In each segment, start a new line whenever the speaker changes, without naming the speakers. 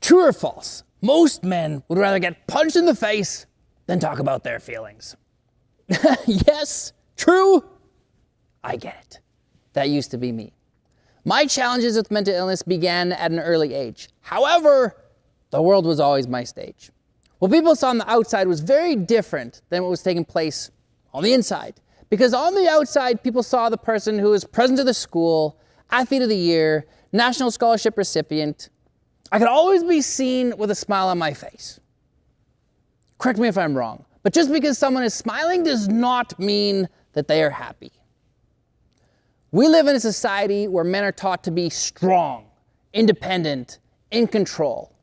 True or false? Most men would rather get punched in the face than talk about their feelings. Yes, true. I get it. That used to be me. My challenges with mental illness began at an early age. However, the world was always my stage. What people saw on the outside was very different than what was taking place on the inside. Because on the outside, people saw the person who was president of the school, athlete of the year, national scholarship recipient. I could always be seen with a smile on my face. Correct me if I'm wrong, but just because someone is smiling does not mean that they are happy. We live in a society where men are taught to be strong, independent, in control.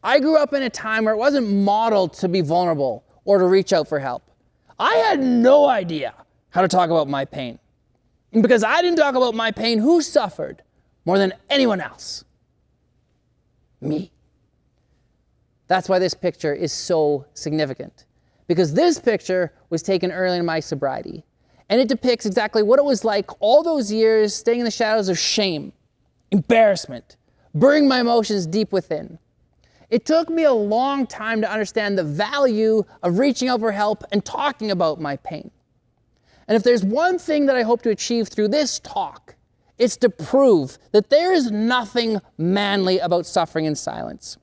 I grew up in a time where it wasn't modeled to be vulnerable or to reach out for help. I had no idea how to talk about my pain. And because I didn't talk about my pain, who suffered more than anyone else? Me. That's why this picture is so significant. Because this picture was taken early in my sobriety. And it depicts exactly what it was like all those years staying in the shadows of shame, embarrassment, burying my emotions deep within. It took me a long time to understand the value of reaching out for help and talking about my pain. And if there's one thing that I hope to achieve through this talk, it's to prove that there is nothing manly about suffering in silence.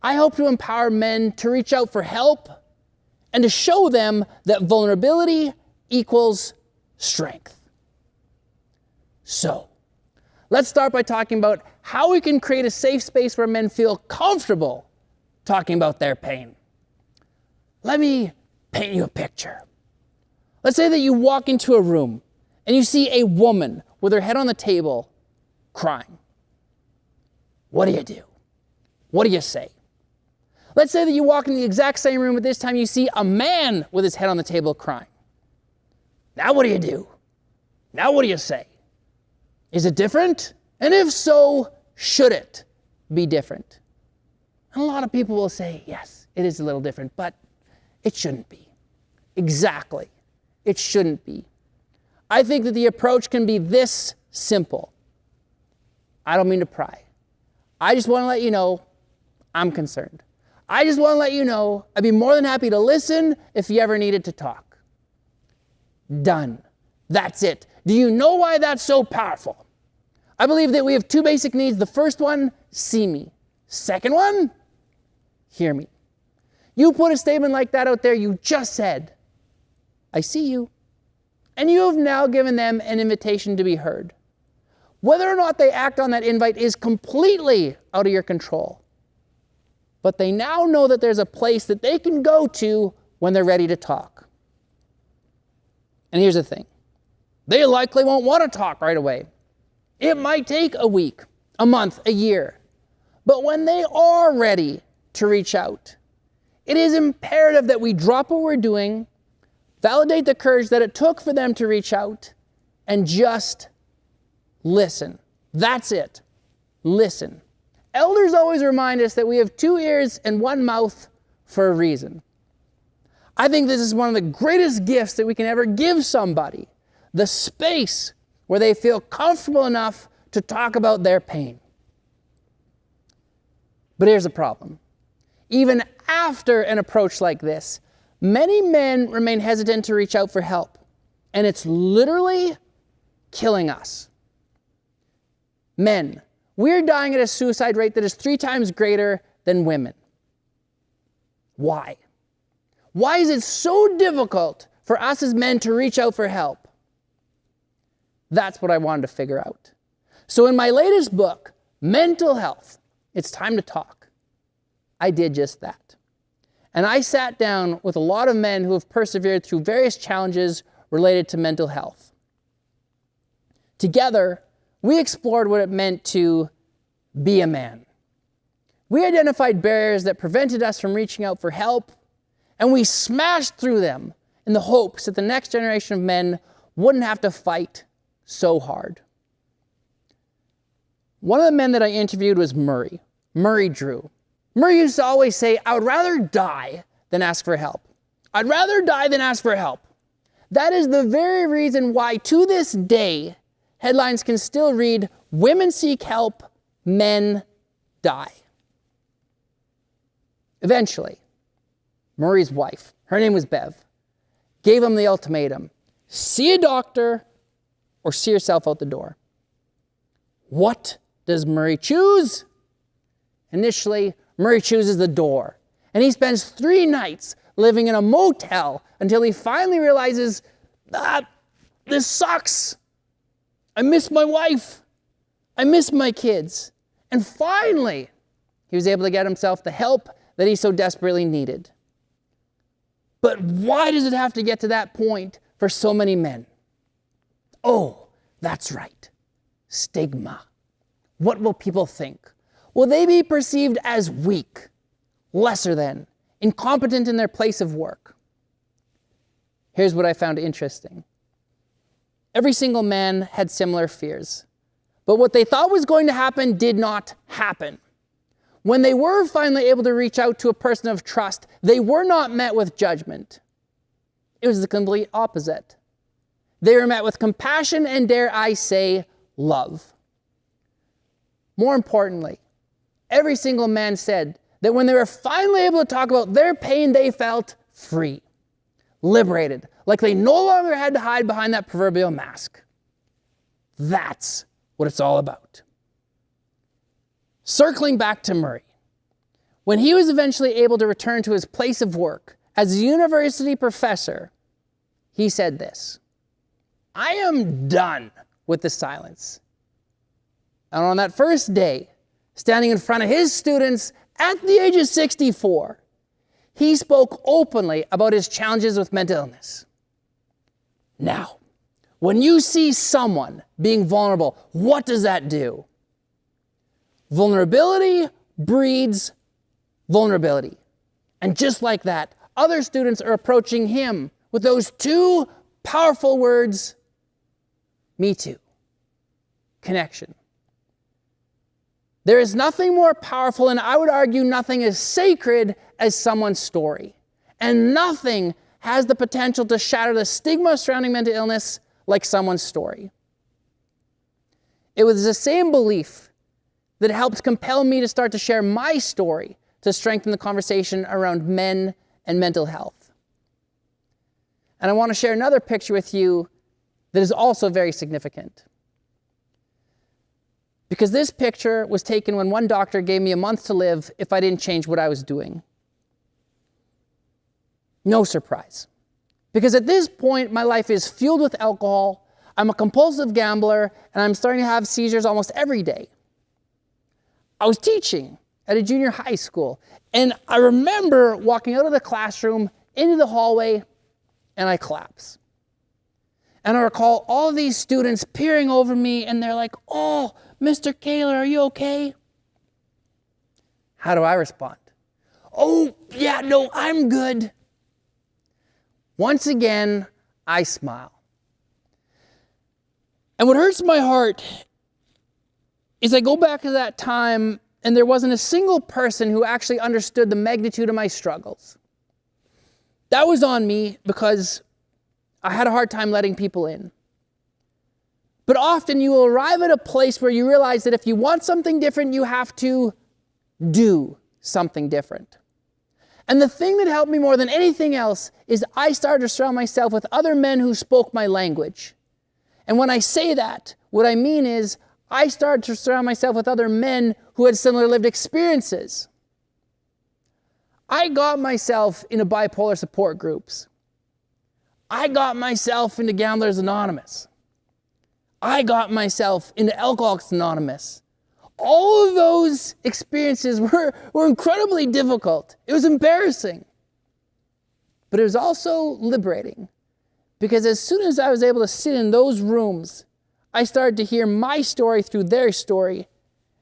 I hope to empower men to reach out for help and to show them that vulnerability equals strength. So, let's start by talking about how we can create a safe space where men feel comfortable talking about their pain. Let me paint you a picture. Let's say that you walk into a room and you see a woman with her head on the table crying. What do you do? What do you say? Let's say that you walk in the exact same room, but this time you see a man with his head on the table crying. Now what do you do? Now what do you say? Is it different? And if so, should it be different? And a lot of people will say, yes, it is a little different, but it shouldn't be. Exactly. It shouldn't be. I think that the approach can be this simple. I don't mean to pry. I just want to let you know I'm concerned. I just want to let you know I'd be more than happy to listen if you ever needed to talk. Done. That's it. Do you know why that's so powerful? I believe that we have two basic needs. The first one, see me. Second one, hear me. You put a statement like that out there, you just said, I see you. And you have now given them an invitation to be heard. Whether or not they act on that invite is completely out of your control. But they now know that there's a place that they can go to when they're ready to talk. And here's the thing. They likely won't want to talk right away. It might take a week, a month, a year. But when they are ready to reach out, it is imperative that we drop what we're doing, validate the courage that it took for them to reach out, and just listen. That's it. Listen. Elders always remind us that we have 2 ears and 1 mouth for a reason. I think this is one of the greatest gifts that we can ever give somebody, the space where they feel comfortable enough to talk about their pain. But here's the problem. Even after an approach like this, many men remain hesitant to reach out for help, and it's literally killing us. Men, we're dying at a suicide rate that is 3 times greater than women. Why? Why is it so difficult for us as men to reach out for help? That's what I wanted to figure out. So in my latest book, Mental Health, It's Time to Talk, I did just that. And I sat down with a lot of men who have persevered through various challenges related to mental health. Together, we explored what it meant to be a man. We identified barriers that prevented us from reaching out for help, and we smashed through them in the hopes that the next generation of men wouldn't have to fight so hard. One of the men that I interviewed was Murray Drew. Murray used to always say, I would rather die than ask for help. I'd rather die than ask for help. That is the very reason why, to this day, headlines can still read, women seek help, men die. Eventually, Murray's wife, her name was Bev, gave him the ultimatum: see a doctor or see yourself out the door. What does Murray choose? Initially, Murray chooses the door, and he spends 3 nights living in a motel until he finally realizes, this sucks. I miss my wife. I miss my kids. And finally, he was able to get himself the help that he so desperately needed. But why does it have to get to that point for so many men? Oh, that's right. Stigma. What will people think? Will they be perceived as weak, lesser than, incompetent in their place of work? Here's what I found interesting. Every single man had similar fears, but what they thought was going to happen did not happen. When they were finally able to reach out to a person of trust, they were not met with judgment. It was the complete opposite. They were met with compassion and, dare I say, love. More importantly, every single man said that when they were finally able to talk about their pain, they felt free, liberated, like they no longer had to hide behind that proverbial mask. That's what it's all about. Circling back to Murray, when he was eventually able to return to his place of work as a university professor, he said this: I am done with the silence. And on that first day, standing in front of his students at the age of 64, he spoke openly about his challenges with mental illness. Now, when you see someone being vulnerable, what does that do? Vulnerability breeds vulnerability. And just like that, other students are approaching him with those 2 powerful words: me too. Connection. There is nothing more powerful, and I would argue nothing as sacred as someone's story. And nothing has the potential to shatter the stigma surrounding mental illness like someone's story. It was the same belief that helped compel me to start to share my story to strengthen the conversation around men and mental health. And I want to share another picture with you that is also very significant. Because this picture was taken when one doctor gave me a month to live if I didn't change what I was doing. No surprise. Because at this point, my life is fueled with alcohol, I'm a compulsive gambler, and I'm starting to have seizures almost every day. I was teaching at a junior high school, and I remember walking out of the classroom into the hallway, and I collapse. And I recall all of these students peering over me, and they're like, "Oh, Mr. Kaler, are you okay?" How do I respond? "Oh, yeah, no, I'm good." Once again, I smile. And what hurts my heart is I go back to that time and there wasn't a single person who actually understood the magnitude of my struggles. That was on me because I had a hard time letting people in. But often you will arrive at a place where you realize that if you want something different, you have to do something different. And the thing that helped me more than anything else is I started to surround myself with other men who spoke my language. And when I say that, what I mean is I started to surround myself with other men who had similar lived experiences. I got myself into bipolar support groups. I got myself into Gamblers Anonymous. I got myself into Alcoholics Anonymous. All of those experiences were incredibly difficult. It was embarrassing. But it was also liberating. Because as soon as I was able to sit in those rooms, I started to hear my story through their story.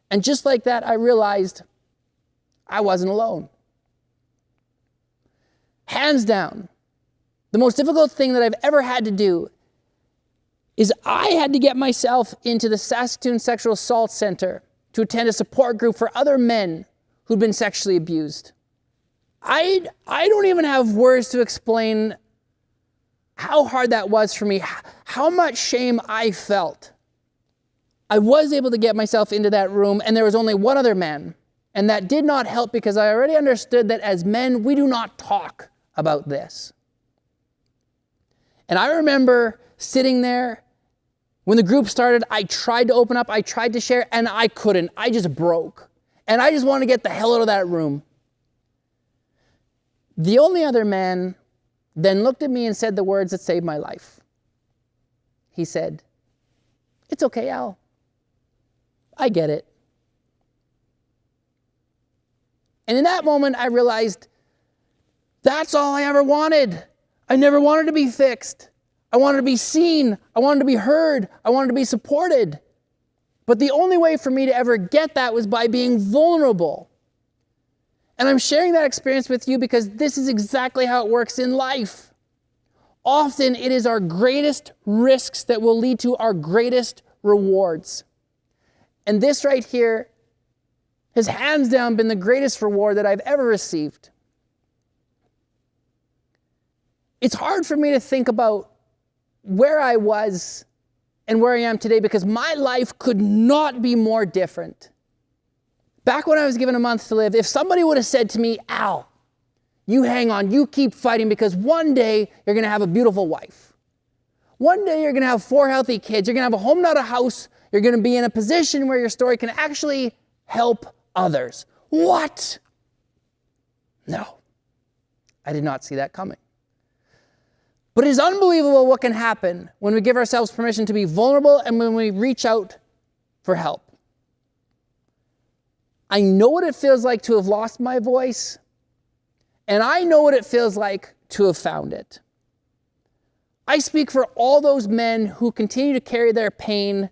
And just like that, I realized I wasn't alone. Hands down, the most difficult thing that I've ever had to do is I had to get myself into the Saskatoon Sexual Assault Center to attend a support group for other men who'd been sexually abused. I don't even have words to explain how hard that was for me, how much shame I felt. I was able to get myself into that room, and there was only one other man, And that did not help because I already understood that as men, we do not talk about this. And I remember sitting there when the group started. I tried to open up, I tried to share, and I couldn't. I just broke. And I just wanted to get the hell out of that room. The only other man then looked at me and said the words that saved my life. He said, "It's okay, Al. I get it." And in that moment, I realized that's all I ever wanted. I never wanted to be fixed. I wanted to be seen. I wanted to be heard. I wanted to be supported. But the only way for me to ever get that was by being vulnerable. And I'm sharing that experience with you because this is exactly how it works in life. Often it is our greatest risks that will lead to our greatest rewards. And this right here has hands down been the greatest reward that I've ever received. It's hard for me to think about where I was and where I am today because my life could not be more different. Back when I was given a month to live, if somebody would have said to me, "Al, you hang on, you keep fighting because one day you're going to have a beautiful wife. One day you're going to have 4 healthy kids. You're going to have a home, not a house. You're going to be in a position where your story can actually help others." What? No, I did not see that coming. But it is unbelievable what can happen when we give ourselves permission to be vulnerable and when we reach out for help. I know what it feels like to have lost my voice, and I know what it feels like to have found it. I speak for all those men who continue to carry their pain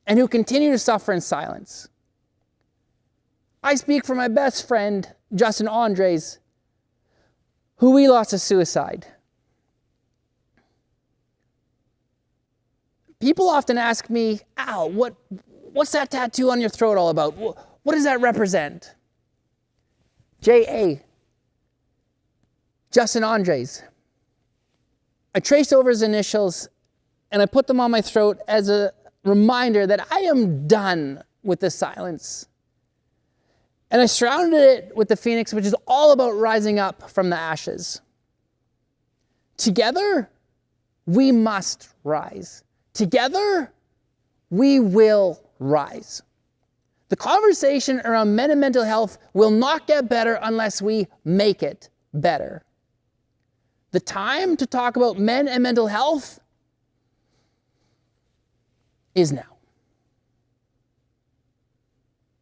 and who continue to suffer in silence. I speak for my best friend, Justin Andres, who we lost to suicide. People often ask me, "Al, what's that tattoo on your throat all about? What does that represent?" J.A. Justin Andres. I traced over his initials and I put them on my throat as a reminder that I am done with the silence. And I surrounded it with the phoenix, which is all about rising up from the ashes. Together, we must rise. Together, we will rise. The conversation around men and mental health will not get better unless we make it better. The time to talk about men and mental health is now.